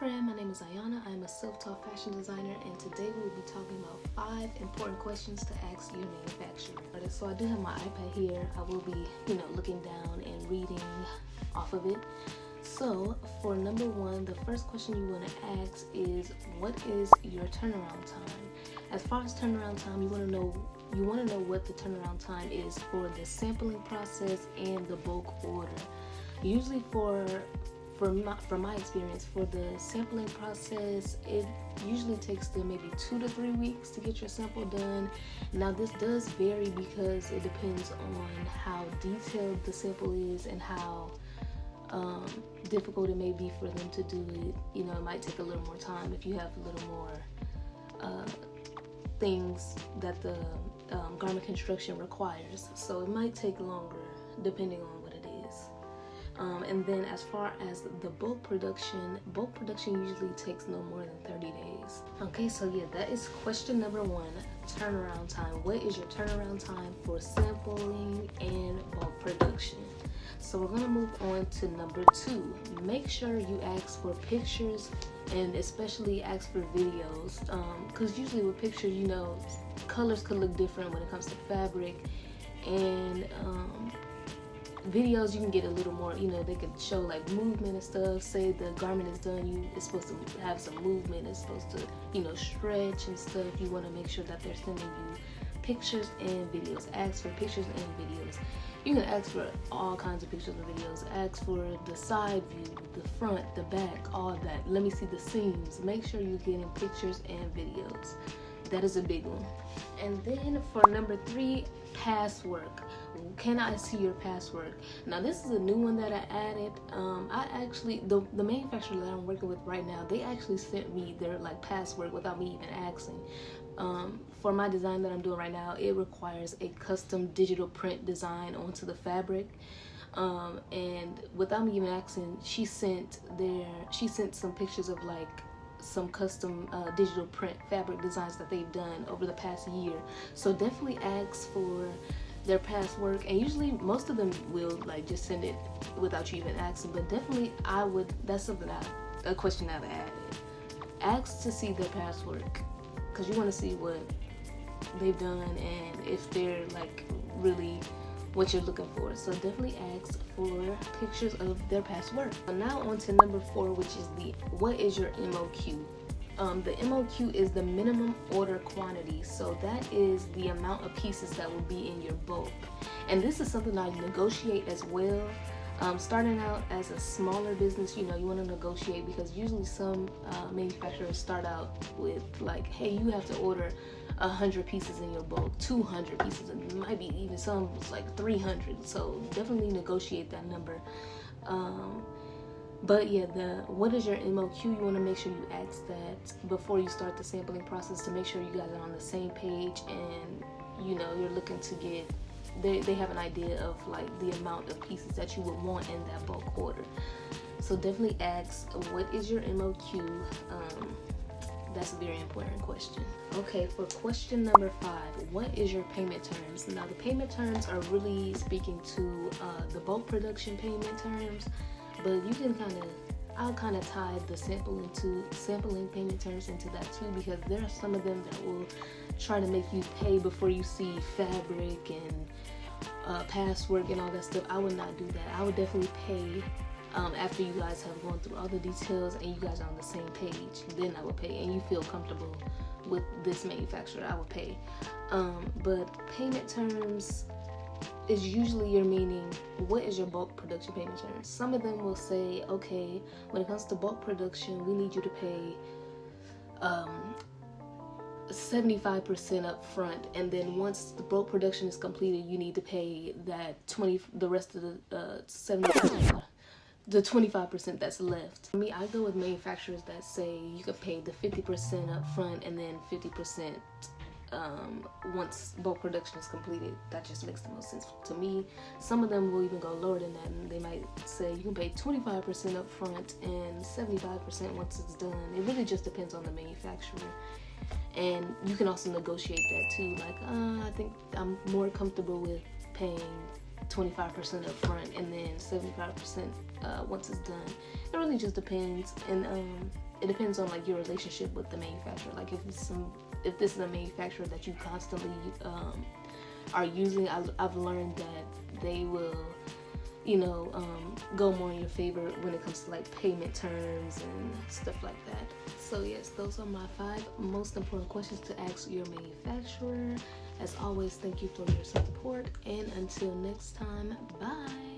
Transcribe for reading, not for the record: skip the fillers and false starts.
friend, my name is Ayana. I'm a self-taught fashion designer, and today we will be talking about 5 important questions to ask your manufacturer. So I do have my iPad here. I will be, looking down and reading off of it. So for number 1, the first question you want to ask is, what is your turnaround time? As far as turnaround time, you want to know what the turnaround time is for the sampling process and the bulk order. Usually from my experience, for the sampling process, it usually takes them maybe 2 to 3 weeks to get your sample done. Now this does vary because it depends on how detailed the sample is and how difficult it may be for them to do it. It might take a little more time if you have a little more things that the garment construction requires. So it might take longer depending on what it is. And then as far as the bulk production usually takes no more than 30 days. Okay, so yeah, that is question number 1, turnaround time. What is your turnaround time for sampling and bulk production? So we're gonna move on to number 2. Make sure you ask for pictures and especially ask for videos, because usually with pictures, colors could look different when it comes to fabric, and videos you can get a little more, they could show like movement and stuff. Say the garment is done, it's supposed to have some movement, it's supposed to stretch and stuff. You want to make sure that they're sending you pictures and videos. Ask for pictures and videos. You can ask for all kinds of pictures and videos. Ask for the side view, the front, the back, all that. Let me see the seams. Make sure you're getting pictures and videos. That is a big one. And then for number 3, past work. Can I see your past work? Now this is a new one that I added. I actually, the manufacturer that I'm working with right now, they actually sent me their past work without me even asking. For my design that I'm doing right now, it requires a custom digital print design onto the fabric. And without me even asking, she sent some pictures of some custom digital print fabric designs that they've done over the past year. So definitely ask for their past work, and usually most of them will just send it without you even asking. But definitely that's a question I would add. Ask to see their past work, because you want to see what they've done and if they're really what you're looking for. So definitely ask for pictures of their past work. And now on to number 4, which is what is your MOQ? The MOQ is the minimum order quantity. So that is the amount of pieces that will be in your bulk. And this is something I negotiate as well. Starting out as a smaller business, you want to negotiate, because usually some manufacturers start out with hey, you have to order 100 pieces in your bulk, 200 pieces, and it might be even some 300. So definitely negotiate that number. But yeah, what is your MOQ? You want to make sure you ask that before you start the sampling process, to make sure you guys are on the same page, and you're looking to get, they have an idea of the amount of pieces that you would want in that bulk order. So definitely ask, what is your MOQ? That's a very important question. Okay, for question number 5, what is your payment terms? Now the payment terms are really speaking to the bulk production payment terms, but you can I'll tie the sampling payment terms into that too, because there are some of them that will try to make you pay before you see fabric and past work and all that stuff. I would not do that. I would definitely pay after you guys have gone through all the details and you guys are on the same page. Then I would pay, and you feel comfortable with this manufacturer, I would pay. But payment terms is usually your meaning, what is your bulk production payment terms? Some of them will say, okay, when it comes to bulk production, we need you to pay 75% up front, and then once the bulk production is completed, you need to pay the rest of the 70%. The 25% that's left. For me, I go with manufacturers that say you can pay the 50% up front and then 50% once bulk production is completed. That just makes the most sense to me. Some of them will even go lower than that, and they might say you can pay 25% up front and 75% once it's done. It really just depends on the manufacturer. And you can also negotiate that too. I think I'm more comfortable with paying 25% up front and then 75% once it's done. It really just depends, and it depends on like your relationship with the manufacturer. Like if this is a manufacturer that you constantly are using, I've learned that they will, you know, go more in your favor when it comes to like payment terms and stuff like that. So yes, those are my 5 most important questions to ask your manufacturer. As always, thank you for your support, and until next time, bye.